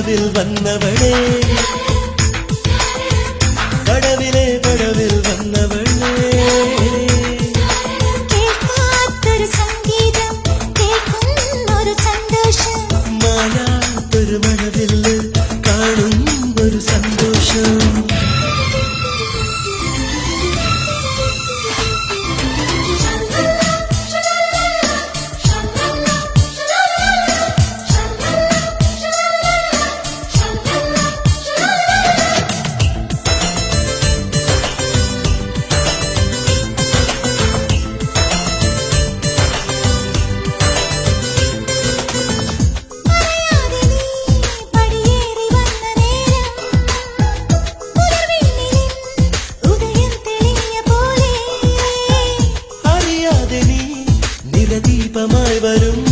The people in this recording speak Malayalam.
കടവിൽ വന്നവളേ കടവിലെ കടവിൽ വന്നവളേ കേൾക്കാത്തൊരു സംഗീതം കേൾക്കുന്നൊരു സന്തോഷം മായാത്തൊരു മഴവില്ല് കാണുന്നൊരു സന്തോഷം ദീപമായി വരും